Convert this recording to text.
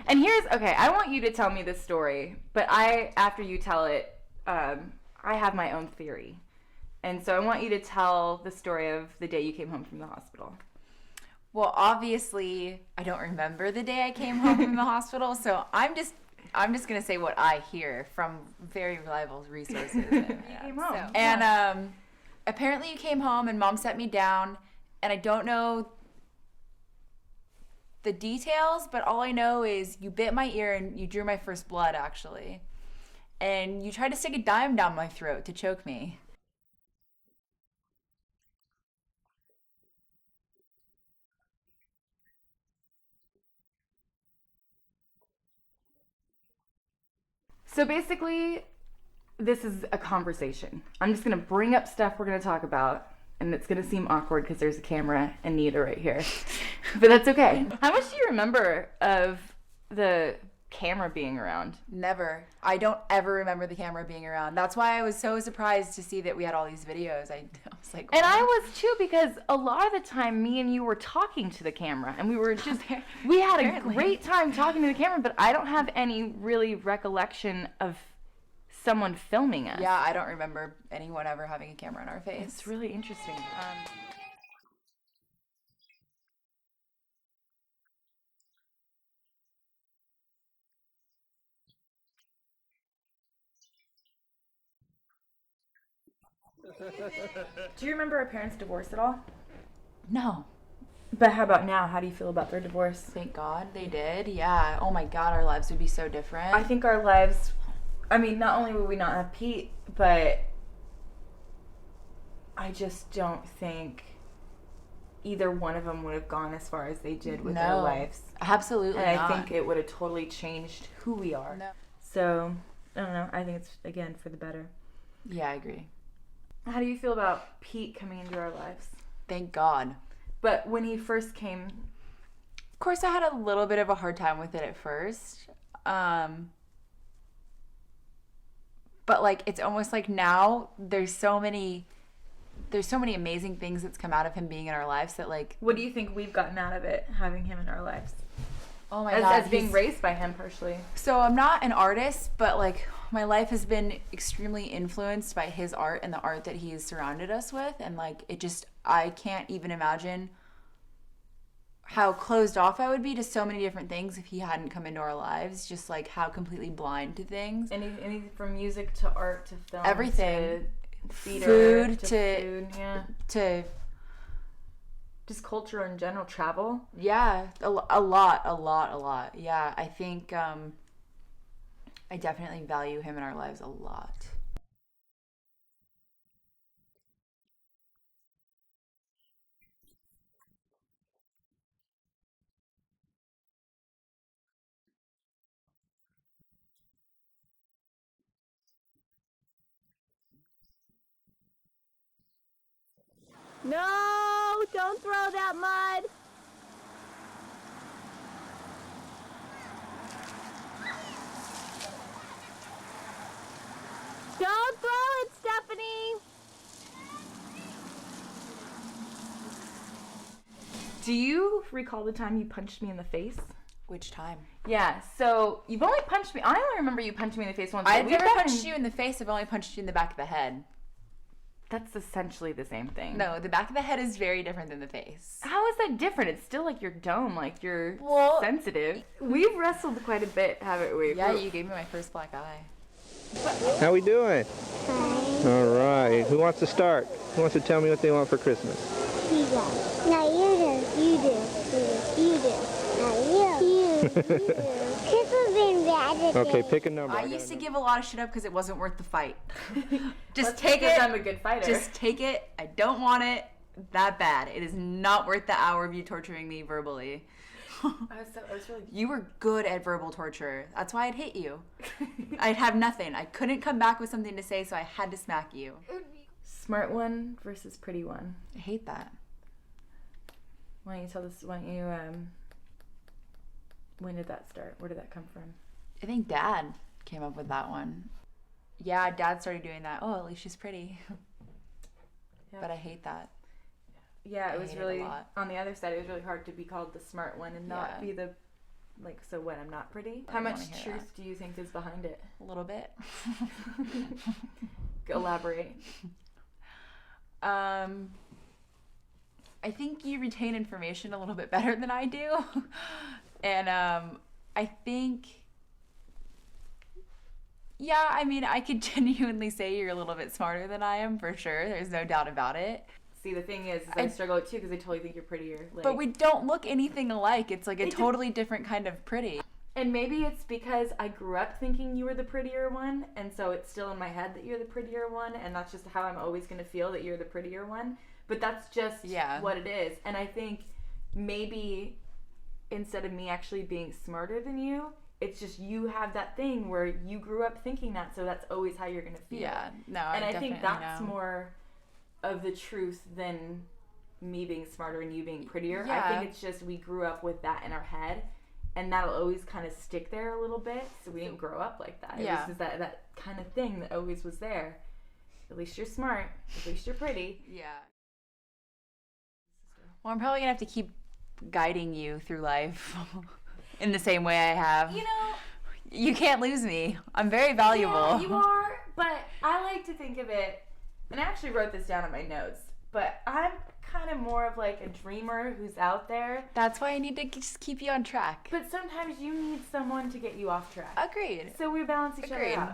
And okay, I want you to tell me this story, but after you tell it, I have my own theory. And so I want you to tell the story of the day you came home from the hospital. Well, obviously, I don't remember the day I came home from the hospital, so I'm just going to say what I hear from very reliable resources. You came home. So, and apparently you came home and Mom set me down, and I don't know the details, but all I know is you bit my ear and you drew my first blood, actually. And you tried to stick a dime down my throat to choke me. So basically, this is a conversation. I'm just going to bring up stuff we're going to talk about, and it's going to seem awkward because there's a camera and Nita right here. But that's okay. How much do you remember of the camera being around? Never. I don't ever remember the camera being around. That's why I was so surprised to see that we had all these videos. I was like, and I was too, because a lot of the time me and you were talking to the camera, and we had a great time talking to the camera, but I don't have any really recollection of someone filming us. Yeah, I don't remember anyone ever having a camera in our face. It's really interesting. Do you remember our parents' divorce at all? No. But how about now? How do you feel about their divorce? Thank God they did. Yeah. Oh my God, our lives would be so different. I think our lives, I mean, not only would we not have Pete, but I just don't think either one of them would have gone as far as they did with their lives. Absolutely and not. I think it would have totally changed who we are. No. So, I don't know. I think it's, again, for the better. Yeah, I agree. How do you feel about Pete coming into our lives? Thank God. But when he first came... Of course, I had a little bit of a hard time with it at first. But, like, it's almost like now there's so many amazing things that's come out of him being in our lives that, like... What do you think we've gotten out of it, having him in our lives? Oh my God. As being raised by him, personally. So I'm not an artist, but, like, my life has been extremely influenced by his art and the art that he has surrounded us with. And, like, I can't even imagine how closed off I would be to so many different things if he hadn't come into our lives. Just, like, how completely blind to things. Anything from music to art to film. Everything. To theater, food to food, yeah. To just culture in general, travel. Yeah, a lot. Yeah, I think I definitely value him in our lives a lot. No, don't throw that mud. Don't throw it, Stephanie. Do you recall the time you punched me in the face? Which time? Yeah, so you've only punched me. I only remember you punched me in the face once. I've never punched you in the face. I've only punched you in the back of the head. That's essentially the same thing. No, the back of the head is very different than the face. How is that different? It's still like your dome, like you're sensitive. We've wrestled quite a bit, haven't we? Yeah, you gave me my first black eye. How we doing? Fine. All right. Who wants to start? Who wants to tell me what they want for Christmas? You go. No, you do. You do. No, you. Christmas been bad. Okay, pick a number. I used to give a lot of shit up because it wasn't worth the fight. Just That's take because it. I'm a good fighter. Just take it. I don't want it that bad. It is not worth the hour of you torturing me verbally. I was really... You were good at verbal torture. That's why I'd hit you. I'd have nothing. I couldn't come back with something to say, so I had to smack you. Smart one versus pretty one. I hate that. Why don't you tell this? Why don't you? When did that start? Where did that come from? I think Dad came up with that one. Yeah, Dad started doing that. Oh, at least she's pretty. Yeah. But I hate that. Yeah, it I was hate it really a lot. on the other side. It was really hard to be called the smart one and not Yeah. be the Like, so what, I'm not pretty? I How don't much wanna hear truth do you think is behind it? A little bit. Elaborate. I think you retain information a little bit better than I do. And I think, yeah, I mean, I could genuinely say you're a little bit smarter than I am, for sure. There's no doubt about it. See, the thing is I struggle with it too because I totally think you're prettier. Like, But we don't look anything alike. It's like a totally different kind of pretty. and maybe it's because I grew up thinking you were the prettier one, and so it's still in my head that you're the prettier one, and that's just how I'm always going to feel, that you're the prettier one. But that's just what it is. And I think maybe instead of me actually being smarter than you, it's just you have that thing where you grew up thinking that, so that's always how you're going to feel. Yeah, no, and I think that's know. more of the truth than me being smarter and you being prettier. Yeah. I think it's just we grew up with that in our head, and that'll always kind of stick there a little bit, so we didn't grow up like that. It was just that kind of thing that always was there. At least you're smart. At least you're pretty. Yeah. Well, I'm probably going to have to keep guiding you through life in the same way I have. You know, you can't lose me. I'm very valuable. yeah, you are, but I like to think of it, and I actually wrote this down in my notes, but I'm kind of more of like a dreamer who's out there. That's why I need to just keep you on track. But sometimes you need someone to get you off track. Agreed. So we balance each other Agreed. out.